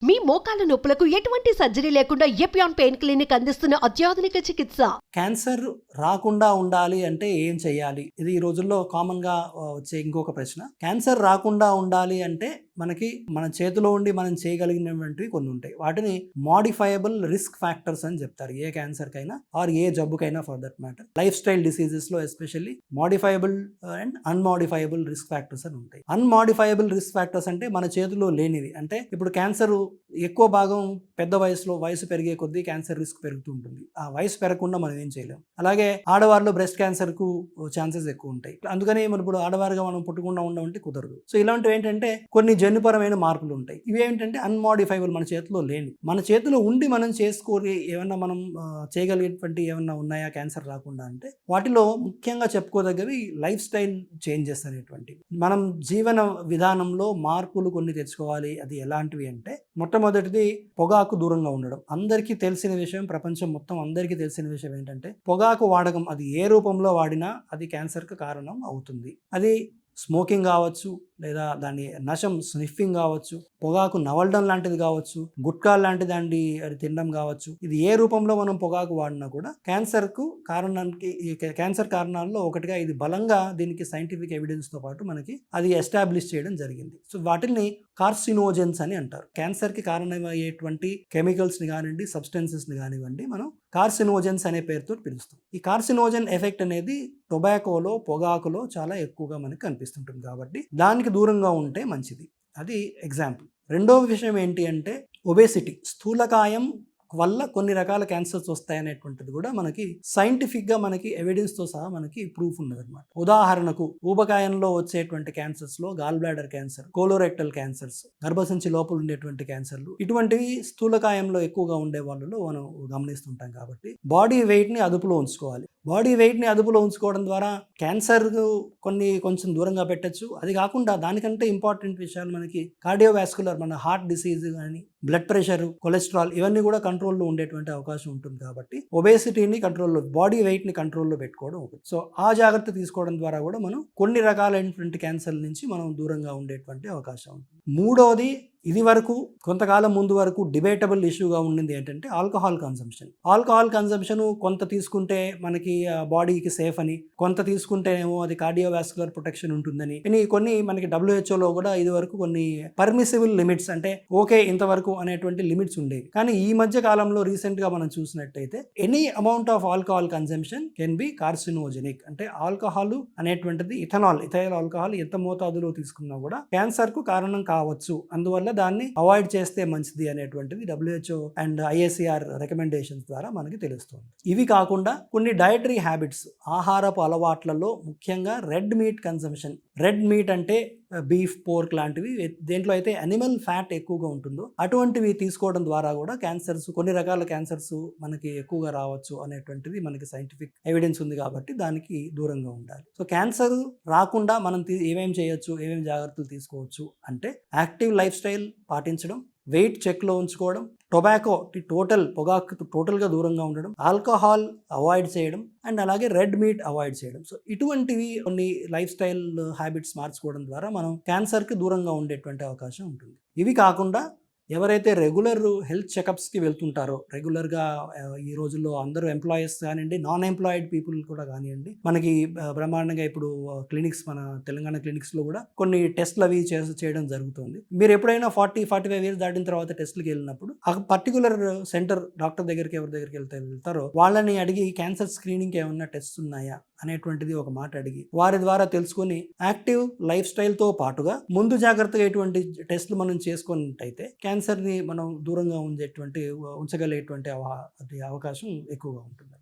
మీ మోకాల నొప్పులకు ఎటువంటి సర్జరీ లేకుండా ఎపియాన్ పెయిన్ క్లినిక్ అందిస్తున్న అత్యాధునిక చికిత్స. క్యాన్సర్ రాకుండా ఉండాలి అంటే ఏం చేయాలి? ఇది ఈ రోజుల్లో కామన్ గా వచ్చే ఇంకొక ప్రశ్న. క్యాన్సర్ రాకుండా ఉండాలి అంటే మనకి మన చేతిలో ఉండి మనం చేయగలిగినటువంటివి కొన్ని ఉంటాయి. వాటిని మోడిఫైయబుల్ రిస్క్ ఫ్యాక్టర్స్ అని చెప్తారు. ఏ క్యాన్సర్ కైనా ఆర్ ఏ జబ్బుకైనా for that matter. Life style diseases లో ఎస్పెషల్లీ మోడిఫైయబుల్ అండ్ అన్మోడిఫైయబుల్ రిస్క్ ఫ్యాక్టర్స్ అని ఉంటాయి. అన్మోడిఫైయబుల్ రిస్క్ ఫ్యాక్టర్స్ అంటే మన చేతిలో లేనివి. అంటే ఇప్పుడు క్యాన్సర్ ఎక్కువ భాగం పెద్ద వయసులో, వయసు పెరిగే కొద్దీ క్యాన్సర్ రిస్క్ పెరుగుతూ ఉంటుంది. ఆ వయసు పెరగకుండా మనం ఏం చేయలేం. అలాగే ఆడవారిలో బ్రెస్ట్ క్యాన్సర్ కు ఛాన్సెస్ ఎక్కువ ఉంటాయి. అందుకని మనం ఇప్పుడు ఆడవారిగా మనం పుట్టకుండా ఉండమంటే కుదరదు. సో ఇలాంటివి ఏంటంటే కొన్ని జన్యుపరమైన మార్పులు ఉంటాయి. ఇవి ఏంటంటే అన్మోడిఫైబుల్, మన చేతిలో లేని. మన చేతిలో ఉండి మనం చేసుకొని ఏమన్నా మనం చేయగలిగేటువంటి ఏమన్నా ఉన్నాయా క్యాన్సర్ రాకుండా అంటే వాటిలో ముఖ్యంగా చెప్పుకోదగ్గవి లైఫ్ స్టైల్ చేంజెస్ అనేటువంటివి. మనం జీవన విధానంలో మార్పులు కొన్ని తెచ్చుకోవాలి. అది ఎలాంటివి అంటే మొట్టమొదటిది పొగాకు దూరంగా ఉండడం. అందరికీ తెలిసిన విషయం, ప్రపంచం మొత్తం అందరికీ తెలిసిన విషయం ఏంటంటే పొగాకు వాడకం అది ఏ రూపంలో వాడినా అది క్యాన్సర్కి కారణం అవుతుంది. అది స్మోకింగ్ కావచ్చు, లేదా దాని నశం స్నిఫింగ్ కావచ్చు, పొగాకు నవలడం లాంటిది కావచ్చు, గుట్కా లాంటి దాన్ని అది తినడం కావచ్చు. ఇది ఏ రూపంలో మనం పొగాకు వాడినా కూడా క్యాన్సర్ కారణాల్లో ఒకటిగా ఇది బలంగా దీనికి సైంటిఫిక్ ఎవిడెన్స్తో పాటు మనకి అది ఎస్టాబ్లిష్ చేయడం జరిగింది. సో వాటిని కార్సినోజెన్స్ అని అంటారు. క్యాన్సర్కి కారణమయ్యేటువంటి కెమికల్స్ని కానివ్వండి, సబ్స్టెన్సెస్ని కానివ్వండి మనం కార్సినోజెన్స్ అనే పేరుతో పిలుస్తాం. ఈ కార్సినోజెన్ ఎఫెక్ట్ అనేది టొబాకోలో, పొగాకులో చాలా ఎక్కువగా మనకి కనిపిస్తుంటుంది. కాబట్టి దానికి దూరంగా ఉంటే మంచిది. అది ఎగ్జాంపుల్. రెండవ విషయం ఏంటి అంటే ఒబేసిటీ, స్థూలకాయం వల్ల కొన్ని రకాల క్యాన్సర్స్ వస్తాయనేటువంటిది కూడా మనకి సైంటిఫిక్గా మనకి ఎవిడెన్స్తో సహా మనకి ప్రూఫ్ ఉన్నదన్నమాట. ఉదాహరణకు ఊబకాయంలో వచ్చేటువంటి క్యాన్సర్స్లో gall bladder cancer, colorectal cancers, గర్భసంచి లోపల ఉండేటువంటి క్యాన్సర్లు, ఇటువంటివి స్థూలకాయంలో ఎక్కువగా ఉండే వాళ్ళలో మనం గమనిస్తుంటాం. కాబట్టి బాడీ వెయిట్ని అదుపులో ఉంచుకోవాలి. బాడీ వెయిట్ని అదుపులో ఉంచుకోవడం ద్వారా క్యాన్సర్ కొంచెం దూరంగా పెట్టచ్చు. అది కాకుండా దానికంటే ఇంపార్టెంట్ విషయాలు మనకి కార్డియోవాస్కులర్, మన హార్ట్ డిసీజ్ కానీ, బ్లడ్ ప్రెషర్, కొలెస్ట్రాల్, ఇవన్నీ కూడా కంట్రోల్లో ఉండేటువంటి అవకాశం ఉంటుంది. కాబట్టి ఒబేసిటీని కంట్రోల్లో, బాడీ వెయిట్ని కంట్రోల్లో పెట్టుకోవడం ఒకటి. సో ఆ జాగ్రత్త తీసుకోవడం ద్వారా కూడా మనం కొన్ని రకాలైనటువంటి క్యాన్సర్ నుంచి మనం దూరంగా ఉండేటువంటి అవకాశం ఉంటుంది. మూడవది, ఇది వరకు కొంతకాలం ముందు వరకు డిబేటబుల్ ఇష్యూగా ఉండింది ఏంటంటే ఆల్కహాల్ కన్సంప్షన్. ఆల్కహాల్ కన్సంప్షన్ కొంత తీసుకుంటే మనకి బాడీకి సేఫ్ అని, కొంత తీసుకుంటేనేమో అది కార్డియోవాస్కులర్ ప్రొటెక్షన్ ఉంటుందని, కొన్ని మనకి WHO కూడా ఇది వరకు కొన్ని పర్మిసిబుల్ లిమిట్స్, అంటే ఓకే ఇంతవరకు అనేటువంటి లిమిట్స్ ఉండేవి. కానీ ఈ మధ్య కాలంలో రీసెంట్ గా మనం చూసినట్టయితే any amount of alcohol consumption can be carcinogenic. అంటే ఆల్కహాల్ అనేటువంటిది ఇథైల్ ఆల్కహాల్ ఎంత మోతాదులో తీసుకున్నా కూడా క్యాన్సర్ కు కారణం కావచ్చు. అందువల్ల దాన్ని అవాయిడ్ చేస్తే మంచిది అనేటువంటిది WHO అండ్ IACR రికమెండేషన్స్ ద్వారా మనకి తెలుస్తుంది. ఇవి కాకుండా కొన్ని డయటరీ హ్యాబిట్స్, ఆహారపు అలవాట్లలో ముఖ్యంగా red meat consumption. Red meat అంటే బీఫ్, పోర్క్ లాంటివి, దేంట్లో అయితే అనిమల్ ఫ్యాట్ ఎక్కువగా ఉంటుందో అటువంటివి తీసుకోవడం ద్వారా కూడా క్యాన్సర్స్, కొన్ని రకాల క్యాన్సర్స్ మనకి ఎక్కువగా రావచ్చు అనేటువంటిది మనకి సైంటిఫిక్ ఎవిడెన్స్ ఉంది. కాబట్టి దానికి దూరంగా ఉండాలి. సో క్యాన్సర్ రాకుండా మనం ఏమేమి చేయొచ్చు, ఏమేమి జాగ్రత్తలు తీసుకోవచ్చు అంటే యాక్టివ్ లైఫ్ స్టైల్ పాటించడం, వెయిట్ చెక్లో ఉంచుకోవడం, టొబాకో పొగాకు టోటల్గా దూరంగా ఉండడం, ఆల్కహాల్ అవాయిడ్ చేయడం, అండ్ అలాగే రెడ్ మీట్ అవాయిడ్ చేయడం. సో ఇటువంటివి కొన్ని లైఫ్ స్టైల్ హ్యాబిట్స్ మార్చుకోవడం ద్వారా మనం క్యాన్సర్కి దూరంగా ఉండేటువంటి అవకాశం ఉంటుంది. ఇవి కాకుండా ఎవరైతే రెగ్యులర్ హెల్త్ చెకప్స్కి వెళ్తుంటారో, రెగ్యులర్గా ఈ రోజుల్లో అందరూ ఎంప్లాయీస్ కానివ్వండి, నాన్ ఎంప్లాయిడ్ పీపుల్ కూడా కానివ్వండి, మనకి బ్రహ్మాండంగా ఇప్పుడు క్లినిక్స్, మన తెలంగాణ క్లినిక్స్లో కూడా కొన్ని టెస్ట్లు అవి చేయడం జరుగుతుంది. మీరు ఎప్పుడైనా 40-45 ఇయర్స్ దాటిన తర్వాత టెస్ట్లకి వెళ్ళినప్పుడు ఆ పర్టికులర్ సెంటర్ డాక్టర్ దగ్గరికి, ఎవరి దగ్గరికి వెళ్తారో వాళ్ళని అడిగి క్యాన్సర్ స్క్రీనింగ్కి ఏమన్నా టెస్ట్ ఉన్నాయా అనేటువంటిది ఒక మాట అడిగి వారి ద్వారా తెలుసుకొని యాక్టివ్ లైఫ్ స్టైల్తో పాటుగా ముందు జాగ్రత్తగా ఎటువంటి టెస్ట్లు మనం చేసుకున్నట్టయితే క్యాన్సర్ని మనం దూరంగా ఉంచగలిగేటువంటి అవకాశం ఎక్కువగా ఉంటుంది.